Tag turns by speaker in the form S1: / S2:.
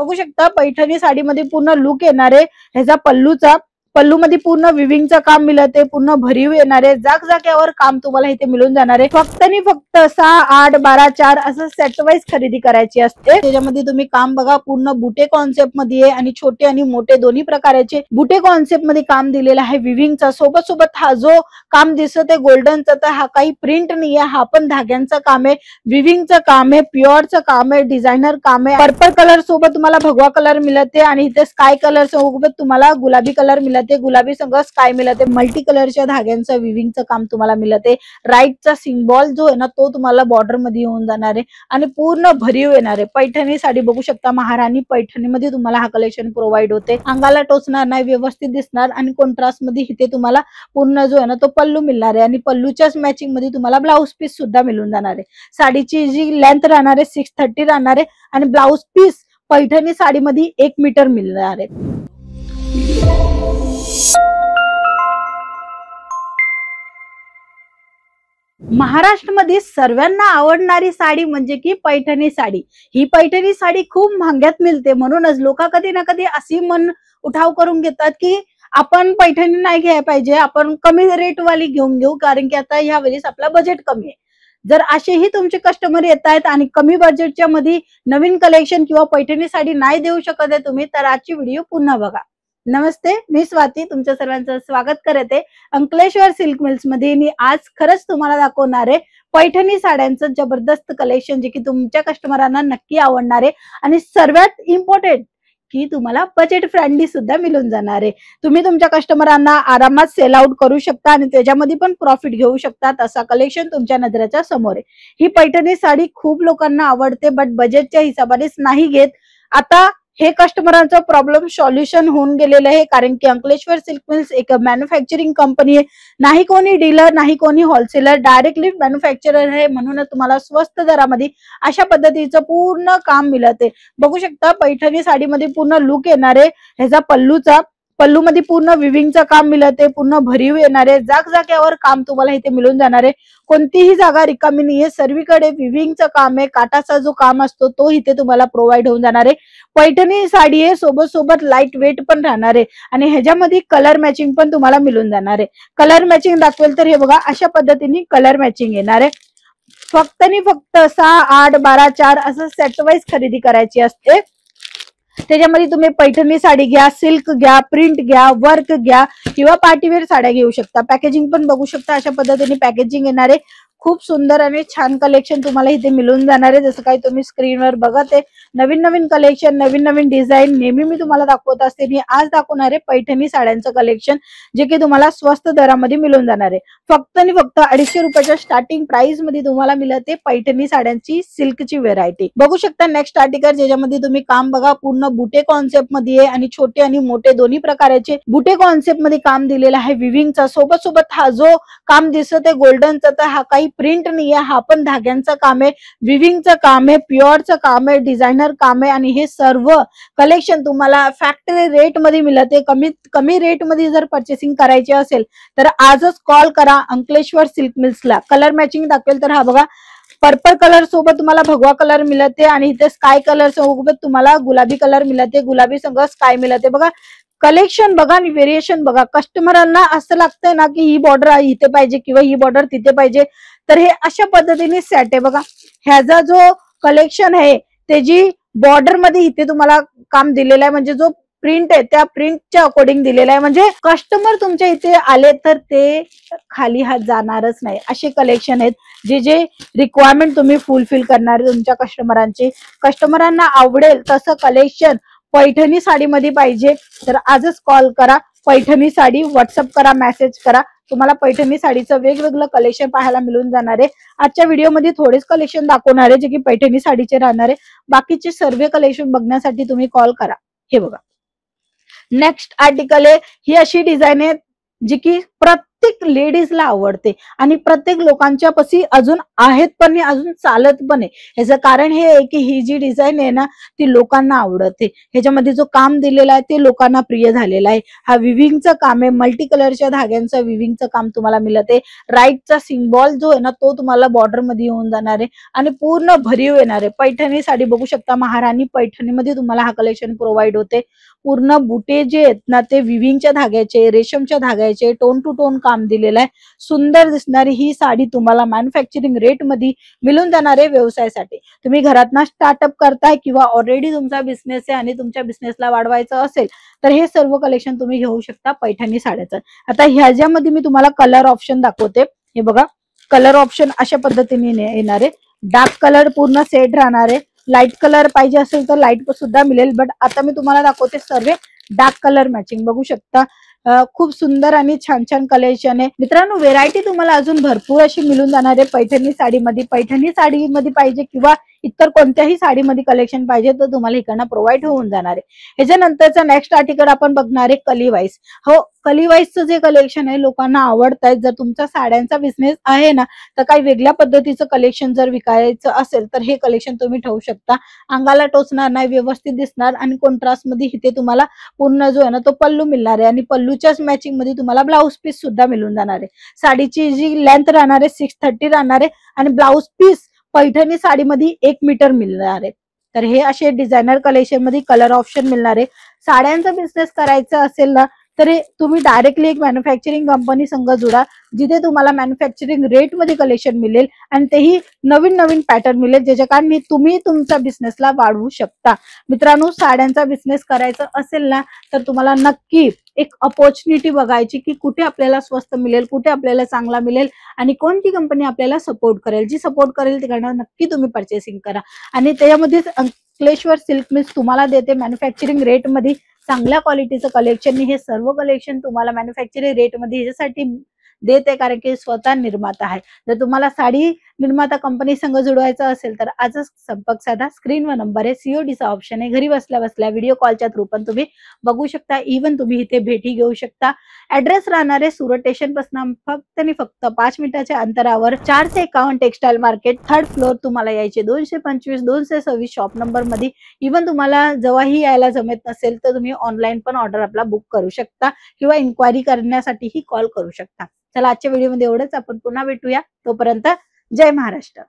S1: बघू शकता पैठणी साडीमध्ये पूर्ण लुक येणार आहे। ह्याचा पल्लू मध्ये पूर्ण विविंगचं काम मिळते, पूर्ण भरीव येणारे जागजाग्यावर काम तुम्हाला इथे मिळून जाणार आहे। फक्त आणि फक्त 6, 8, 12, 4 असं सेट वाईज खरेदी करायची असते। त्याच्यामध्ये तुम्ही काम बघा पूर्ण बुटे कॉन्सेप्ट मध्ये आहे आणि छोटे आणि मोठे दोन्ही प्रकारचे बुटे कॉन्सेप्ट मध्ये काम दिलेलं आहे विविंगचा। सोबत हा जो काम दिसत आहे गोल्डनचा, तर हा काही प्रिंट नाही आहे, हा पण धाग्यांचं काम आहे, विविंगचं काम आहे, प्युअरचं काम आहे, डिझायनर काम आहे। पर्पल कलर सोबत तुम्हाला भगवा कलर मिळते आणि इथे स्काय कलर सोबत तुम्हाला गुलाबी कलर मिळते, गुलाबी संग स्काय मिळते। मल्टी कलरच्या धाग्यांचं विविंगचं काम तुम्हाला मिळते। राईटचा सिम्बॉल जो आहे ना तो तुम्हाला बॉर्डर मध्ये येऊन जाणार आहे आणि पूर्ण भरीव येणार आहे। पैठणी साडी बघू शकता, महाराणी पैठणीमध्ये तुम्हाला हा कलेक्शन प्रोव्हाइड होते। अंगाला टोचणार नाही, व्यवस्थित दिसणार आणि कॉन्ट्रास्ट मध्ये इथे तुम्हाला पूर्ण जो आहे ना तो पल्लू मिळणार आहे आणि पल्लूच्याच मॅचिंग मध्ये तुम्हाला ब्लाउज पीस सुद्धा मिळून जाणार आहे। साडीची जी लेंथ राहणार आहे 630 राहणार आहे आणि ब्लाउज पीस पैठणी साडीमध्ये 1 मीटर मिळणार आहे। महाराष्ट्रामध्ये सर्वांना आवडणारी साडी म्हणजे की पैठणी साडी। ही पैठणी साडी खूप महागात मिळते, म्हणूनच लोक कधी ना कधी अशी मन उठाव करून घेतात की आपण पैठणी नाही घ्यायला पाहिजे, आपण कमी रेट वाली घेऊन घेऊ, कारण की आता ह्या वेळेस आपला बजेट कमी आहे। जर असेही तुमचे कस्टमर येत आहेत आणि कमी बजेटच्या मध्ये नवीन कलेक्शन किंवा पैठणी साडी नाही देऊ शकत आहे तुम्ही, तर आजची व्हिडिओ पुन्हा बघा। नमस्ते, मी स्वाती तुमच्या सर्वांचं स्वागत करते अंकलेश्वर सिल्क मिल्स मध्ये। मी आज खरंच तुम्हाला दाखवणार आहे पैठणी साड्यांचं जबरदस्त कलेक्शन, जे की तुमच्या कस्टमरांना नक्की आवडणार आहे आणि सर्वात इम्पॉर्टंट की तुम्हाला बजेट फ्रेंडली सुद्धा मिळून जाणार आहे। तुम्ही तुमच्या कस्टमरांना आरामात सेल आउट करू शकता आणि त्याच्यामध्ये पण प्रॉफिट घेऊ शकतात, असा कलेक्शन तुमच्या नजरेच्या समोर आहे। ही पैठणी साडी खूप लोकांना आवडते, बट बजेटच्या हिशोबानेच नाही घेत। आता हे कस्टमरांचा प्रॉब्लेम सॉल्युशन होऊन गेलेलं आहे, कारण की अंकलेश्वर सिल्क मिल्स एक मॅन्युफॅक्चरिंग कंपनी आहे, नाही कोणी डीलर नाही कोणी होलसेलर, डायरेक्टली मॅन्युफॅक्चरर आहे। म्हणून तुम्हाला स्वस्त दरामध्ये अशा पद्धतीचं पूर्ण काम मिळते। बघू शकता पैठणी साडीमध्ये पूर्ण लुक येणार आहे। ह्याचा पल्लू मध्ये पूर्ण विविंगचं काम मिळते, पूर्ण भरीव येणार आहे जागजाग्यावर काम तुम्हाला इथे मिळून जाणार आहे। कोणतीही जागा रिकामी नाहीये, सर्वीकडे विविंगचं काम आहे, काटाचा जो काम असतो तो इथे तुम्हाला प्रोव्हाइड होऊन जाणार आहे। पैठणी साडी आहे, सोबत लाईट वेट पण राहणार आहे आणि ह्याच्यामध्ये कलर मॅचिंग पण तुम्हाला मिळून जाणार आहे। कलर मॅचिंग दाखवेल तर हे बघा अशा पद्धतीने कलर मॅचिंग येणार आहे। फक्त आणि फक्त 6, 8, 12, 4 असं सेट वाईज खरेदी करायची असते। त्याच्यामध्ये तुम्ही पैठणी साडी घ्या, सिल्क घ्या, प्रिंट घ्या, वर्क घ्या किंवा पार्टीवेअर साड्या घेऊ शकता। पॅकेजिंग पण बघू शकता, अशा पद्धतीने पॅकेजिंग येणार आहे। खूप सुंदर आणि छान कलेक्शन तुम्हाला इथे मिळून जाणार आहे। जसं काही तुम्ही स्क्रीनवर बघत आहे नवीन कलेक्शन, नवीन डिझाईन नेहमी मी तुम्हाला दाखवत असते। मी आज दाखवणार आहे पैठणी साड्यांचं कलेक्शन, जे की तुम्हाला स्वस्त दरामध्ये मिळून जाणार आहे। फक्त आणि फक्त 250 रुपयाच्या स्टार्टिंग प्राइस मध्ये तुम्हाला मिळते पैठणी साड्यांची सिल्कची व्हेरायटी। बघू शकता नेक्स्ट आर्टिकल, ज्याच्यामध्ये तुम्ही काम बघा पूर्ण बुटे कॉन्सेप्ट मध्ये आहे आणि छोटे आणि मोठे दोन्ही प्रकारचे बुटे कॉन्सेप्ट मध्ये काम दिलेलं आहे विविंगचा। सोबत हा जो काम दिसत आहे गोल्डनचा, तर हा काही प्रिंट नाही आहे, हा पण धाग्यांचं काम आहे, विविंगचं काम आहे, प्युअरचं काम आहे, डिझायनर काम आहे आणि हे सर्व कलेक्शन तुम्हाला फॅक्टरी रेट मध्ये मिळते। कमी रेट मध्ये जर परचेसिंग करायची असेल तर आजच कॉल करा अंकलेश्वर सिल्क मिल्सला। कलर मॅचिंग दाखवेल तर हा बघा पर्पल कलर सोबत तुम्हाला भगवा कलर मिळते आणि इथे स्काय कलर सोबत तुम्हाला गुलाबी कलर मिळते, गुलाबी संग स्काय मिळते। बघा कलेक्शन बघा आणि व्हेरिएशन बघा। कस्टमरांना असं लागतंय ना की ही बॉर्डर इथे पाहिजे किंवा ही बॉर्डर तिथे पाहिजे, तर हे अशा पद्धतीने सेट आहे। बघा ह्याचा जो कलेक्शन आहे त्याची बॉर्डर मध्ये इथे तुम्हाला काम दिलेलं आहे, म्हणजे जो प्रिंट आहे त्या प्रिंटच्या अकॉर्डिंग दिलेला आहे, म्हणजे कस्टमर तुमच्या इथे आले तर ते खाली हात जाणारच नाही। असे कलेक्शन आहेत जे रिक्वायरमेंट तुम्ही फुलफिल करणार तुमच्या कस्टमरांना आवडेल तसं कलेक्शन पैठणी साडीमध्ये पाहिजे तर आजच कॉल करा। पैठणी साडी व्हॉट्सअप करा, मेसेज करा, तुम्हाला पैठणी साडीचं वेगवेगळं कलेक्शन पाहायला मिळून जाणार आहे। आजच्या व्हिडिओमध्ये थोडेच कलेक्शन दाखवणार आहे जे की पैठणी साडीचे राहणार आहे, बाकीचे सर्व कलेक्शन बघण्यासाठी तुम्ही कॉल करा। हे बघा नेक्स्ट आर्टिकल आहे, ही अशी डिझाईन आहे जी की प्रत्येक लेडीजला आवडते आणि प्रत्येक लोकांच्या पशी अजून आहेत पण अजून चालत पण आहे. ह्याचं कारण हे आहे की ही जी डिझाईन आहे ना ती लोकांना आवडते. ह्याच्यामध्ये जो काम दिलेला आहे ते लोकांना प्रिय झालेला आहे. हा विविंगचं काम आहे, मल्टी कलरच्या धाग्यांचं विविंगचं काम तुम्हाला मिळत आहे. राईटचा सिम्बॉल जो आहे ना तो तुम्हाला बॉर्डर मध्ये येऊन जाणार आहे आणि पूर्ण भरीव येणार आहे. पैठणी साडी बघू शकता, महाराणी पैठणीमध्ये तुम्हाला हा कलेक्शन प्रोव्हाइड होते. पूर्ण बुटे जे आहेत ना ते विविंगच्या धाग्याचे, रेशमच्या धाग्याचे टोन टू टोन काम दिलेलं आहे. सुंदर दिसणारी ही साडी तुम्हाला मॅन्युफॅक्चरिंग रेट मध्ये मिळून जाणार आहे. व्यवसायासाठी तुम्ही घरातना स्टार्टअप करताय किंवा ऑलरेडी तुमचा बिझनेस आहे आणि तुमच्या बिझनेसला वाढवायचं असेल तर हे सर्व कलेक्शन तुम्ही घेऊ शकता पैठणी साड्याचं. आता ह्याच्यामध्ये मी तुम्हाला कलर ऑप्शन दाखवते. हे बघा, कलर ऑप्शन अशा पद्धतीने येणार आहे. डार्क कलर पूर्ण सेट राहणार आहे. लाईट कलर पाहिजे असेल तर लाईट सुद्धा मिळेल, बट आता मी तुम्हाला दाखवते सर्व डार्क कलर मॅचिंग. बघू शकता खूप सुंदर आणि छान छान कलेक्शन आहे. मित्रांनो, व्हेरायटी तुम्हाला अजून भरपूर अशी मिळून जाणार आहे पैठणी साडीमध्ये. पैठणी साडीमध्ये पाहिजे किंवा इतर कोणत्याही साडीमध्ये कलेक्शन पाहिजे तर तुम्हाला इकडनं प्रोव्हाइड होऊन जाणार आहे. ह्याच्यानंतरचा नेक्स्ट आर्टिकल आपण बघणार आहे कलीवाईस. हो, कलीवाईसचं जे कलेक्शन आहे लोकांना आवडत आहे. जर तुमचा साड्यांचा बिझनेस आहे ना तर काही वेगळ्या पद्धतीचं कलेक्शन जर विकायचं असेल तर हे कलेक्शन तुम्ही ठेवू शकता. अंगाला टोचणार नाही, व्यवस्थित दिसणार आणि कॉन्ट्रास्ट मध्ये इथे तुम्हाला पूर्ण जो आहे ना तो पल्लू मिळणार आहे आणि पल्लूच्याच मॅचिंग मध्ये तुम्हाला ब्लाऊज पीस सुद्धा मिळून जाणार आहे. साडीची जी लेंथ राहणार आहे 630 राहणार आहे आणि ब्लाऊज पीस पैठणी साडीमध्ये 1 मीटर मिळणार आहे. तर हे असे डिझायनर कलेक्शन मध्ये कलर ऑप्शन मिळणार आहे. साड्यांचा बिझनेस करायचा असेल ना तर तुम्ही डायरेक्टली एक मॅन्युफॅक्चरिंग कंपनी संग जुडा, जिथे तुम्हाला मॅन्युफॅक्चरिंग रेट मध्ये कलेक्शन मिळेल आणि तेही नवीन नवीन पॅटर्न मिळेल, ज्याच्या कारणे तुम्ही तुमच्या बिझनेसला वाढवू शकता. मित्रांनो, साड्यांचा बिझनेस करायचा असेल ना तर तुम्हाला नक्की एक अपॉर्च्युनिटी बघायची की कुठे आपल्याला स्वस्त मिळेल, कुठे आपल्याला चांगला मिळेल आणि कोणती कंपनी आपल्याला सपोर्ट करेल. जी सपोर्ट करेल तिकडनं नक्की तुम्ही परचेसिंग करा. आणि त्याच्यामध्येच अंकलेश्वर सिल्क मिल्स तुम्हाला देते मॅन्युफॅक्चरिंग रेट मध्ये चांगल्या क्वालिटीचं कलेक्शन. हे सर्व कलेक्शन तुम्हाला मॅन्युफॅक्चरिंग रेट मध्ये ह्याच्यासाठी देते कारण की स्वतः निर्माता आहे. जर तुम्हाला साडी निर्माता कंपनी संग जुळवायचं असेल तर आजच संपर्क साधा. स्क्रीनवर नंबर आहे, सीओडीचा ऑप्शन आहे. घरी बसल्या बसल्या व्हिडिओ कॉलच्या थ्रू पण तुम्ही बघू शकता. इव्हन तुम्ही इथे भेटी घेऊ शकता. ऍड्रेस राहणार आहे सुरत स्टेशन पासून फक्त आणि फक्त 5 मिनिटाच्या अंतरावर 451 टेक्सटाईल मार्केट, 3rd फ्लोअर तुम्हाला यायचे. 225 226 शॉप नंबर मध्ये. इव्हन तुम्हाला जेव्हाही यायला जमत नसेल तर तुम्ही ऑनलाईन पण ऑर्डर आपला बुक करू शकता किंवा इन्क्वायरी करण्यासाठीही कॉल करू शकता. चला, आजच्या व्हिडिओमध्ये एवढंच. आपण पुन्हा भेटूया. तोपर्यंत जय महाराष्ट्र.